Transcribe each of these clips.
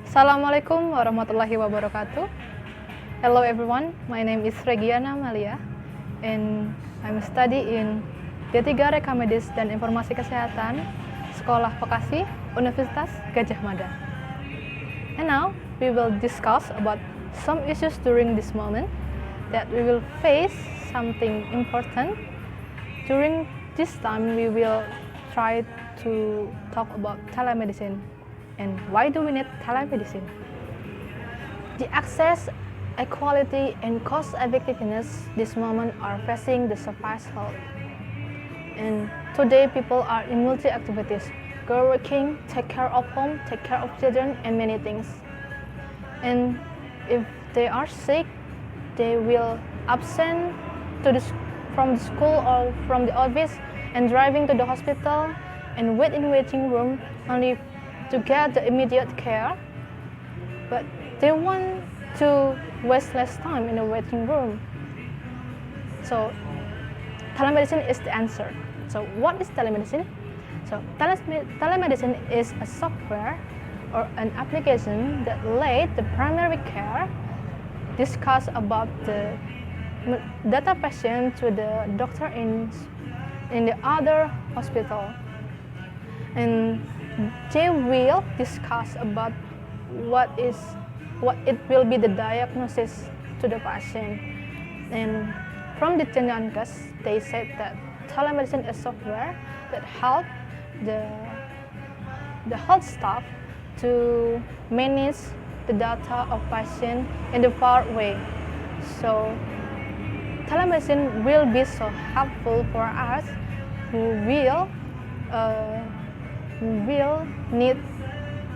Assalamualaikum warahmatullahi wabarakatuh. Hello everyone, my name is Regiana Malia and I'm studying in D3 Reka Medis dan Informasi Kesehatan, Sekolah Vokasi, Universitas Gadjah Mada. And now we will discuss about some issues during this moment that we will face something important. During this time we will try to talk about telemedicine. And why do we need telemedicine? The access, equality, and cost effectiveness this moment are facing the surprise health. And today people are in multi-activities, go working, take care of home, take care of children, and many things. And if they are sick, they will absent from the school or from the office and driving to the hospital and wait in waiting room only to get the immediate care, but they want to waste less time in the waiting room. So telemedicine is the answer. So what is telemedicine? So telemedicine is a software or an application that let the primary care discuss about the data patient to the doctor in the other hospital, and they will discuss about what it will be the diagnosis to the patient. And from the Tindankes, they said that telemedicine is software that help the health staff to manage the data of patient in the far away. So telemedicine will be so helpful for us who will need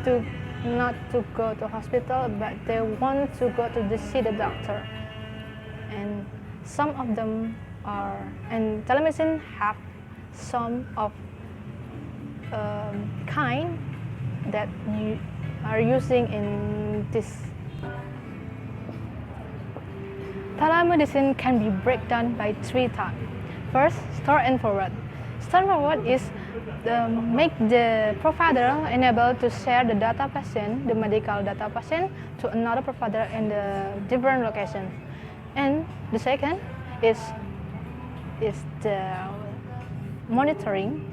to not to go to hospital, but they want to go to see the doctor. And some of them are, and telemedicine have some of kind that you are using in this. Telemedicine can be breakdown by three types. First, store and forward. Store forward is make the provider enable to share the data patient, the medical data patient, to another provider in the different location. And the second is the monitoring.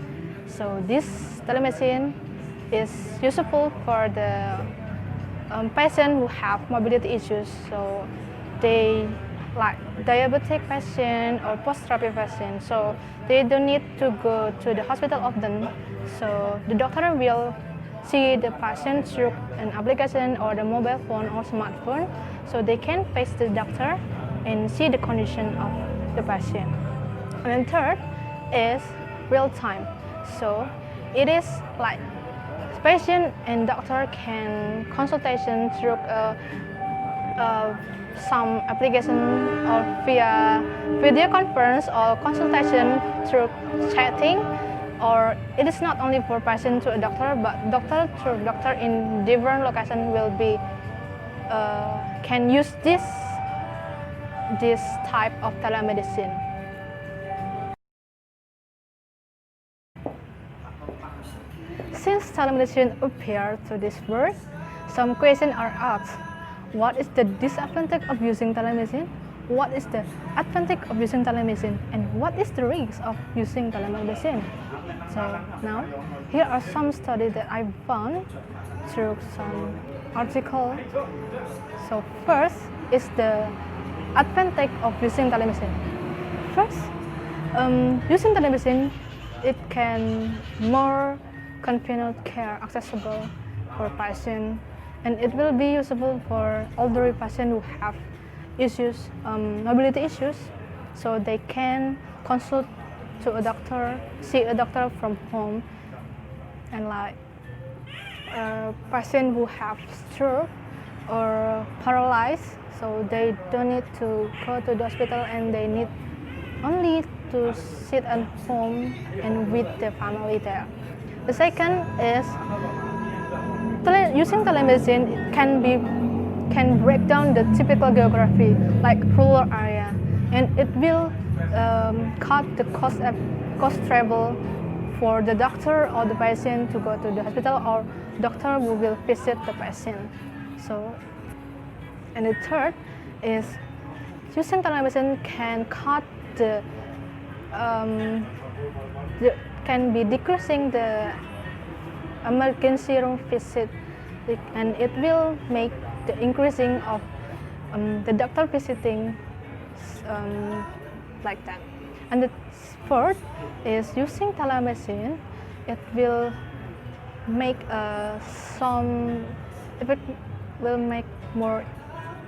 So this telemedicine is useful for the patient who have mobility issues. So they like diabetic patient or post-therapy patient, so they don't need to go to the hospital often. So the doctor will see the patient through an application or the mobile phone or smartphone, so they can face the doctor and see the condition of the patient. And then third is real time. So it is like patient and doctor can consultation through some application or via video conference or consultation through chatting, or it is not only for patient to a doctor, but doctor to doctor in different location will be can use this type of telemedicine. Since telemedicine appeared to this world, some questions are asked. What is the disadvantage of using telemedicine? What is the advantage of using telemedicine? And what is the risk of using telemedicine? So now, here are some studies that I found through some articles. So first is the advantage of using telemedicine. First, using telemedicine, it can more convenient care accessible for patients. And it will be useful for elderly patients who have issues, mobility issues, so they can consult to a doctor, see a doctor from home. And like patients who have stroke or paralyzed, so they don't need to go to the hospital and they need only to sit at home and with the family there. The second is using telemedicine can break down the typical geography like rural area, and it will cut the cost travel for the doctor or the patient to go to the hospital, or doctor who will visit the patient. So, and the third is using telemedicine can cut can be decreasing the emergency room visit, and it will make the increasing of the doctor visiting like that. And the fourth is using telemedicine, it will make more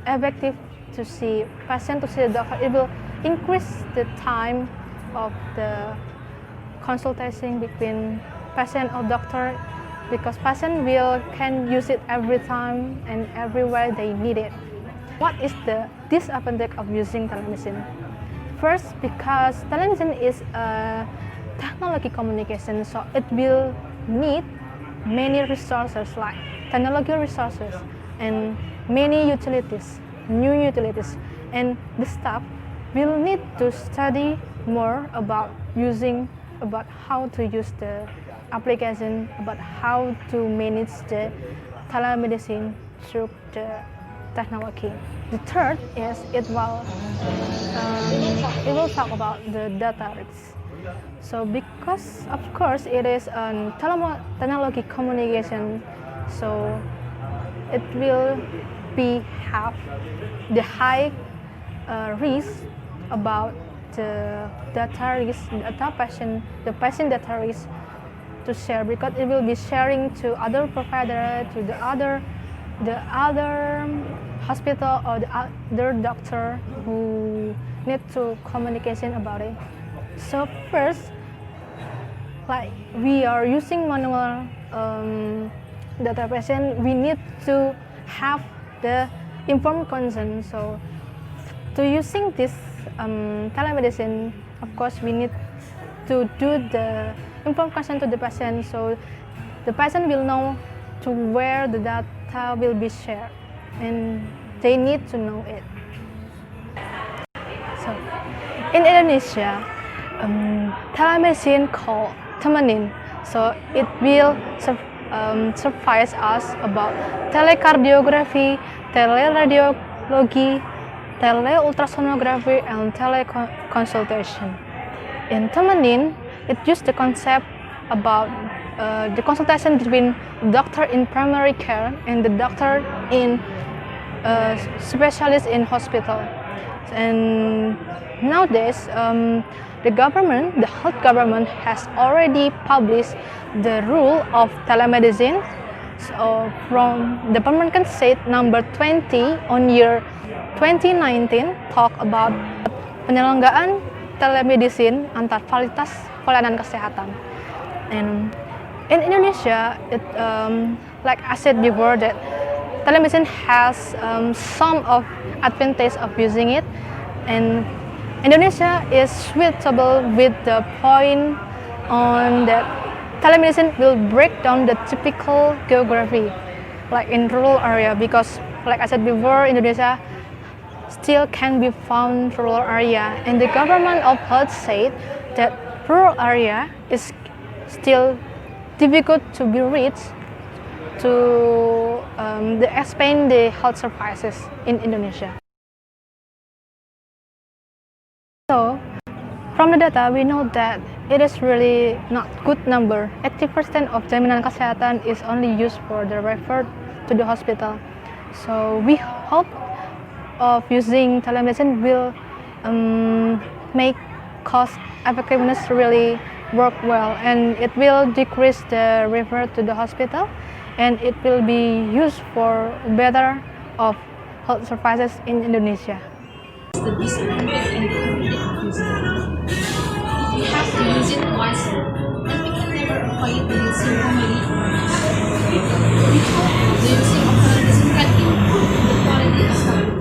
effective to see patient to see the doctor. It will increase the time of the consultation between patient or doctor, because patient can use it every time and everywhere they need it. What is the disadvantage of using telemedicine? First, because telemedicine is a technology communication, so it will need many resources like technology resources and many utilities, new utilities, and the staff will need to study more about how to use the application, about how to manage the telemedicine through the technology. The third is it will talk about the data risks. So because of course it is a technology communication, so it will have the high risk about the data risk, the patient data risk to share, because it will be sharing to other provider, to the other hospital or the other doctor who need to communication about it. So first, like we are using manual data patient, we need to have the informed consent. So to using this telemedicine, of course we need to do the informed consent to the patient, so the patient will know to where the data will be shared, and they need to know it. So in Indonesia, telemedicine called Temenin, so it will suffice us about telecardiography, teleradiology, teleultrasonography, and teleconsultation. In Temenin, it used the concept about the consultation between doctor in primary care and the doctor in specialist in hospital. And nowadays, the health government has already published the rule of telemedicine. So from the Permanent Consent number 20 on year 2019 talk about penyelenggaraan telemedicine antar fasilitas pelayanan kesehatan. And in Indonesia, like I said before, that telemedicine has some of advantage of using it, and Indonesia is suitable with the point on that telemedicine will break down the typical geography, like in rural area, because like I said before, Indonesia still can be found rural area, and the government of health said that rural area is still difficult to be reached to expand the health services in Indonesia. So from the data, we know that it is really not good number. 80% of jaminan kesehatan is only used for the referred to the hospital. So we hope of using telemedicine will make cost effectiveness really work well, and it will decrease the refer to the hospital, and it will be used for better of health services in Indonesia. The disadvantage and benefit of using it. We have to use it wisely, and we can never avoid the using family. We hope the using of telemedicine can improve the quality of health.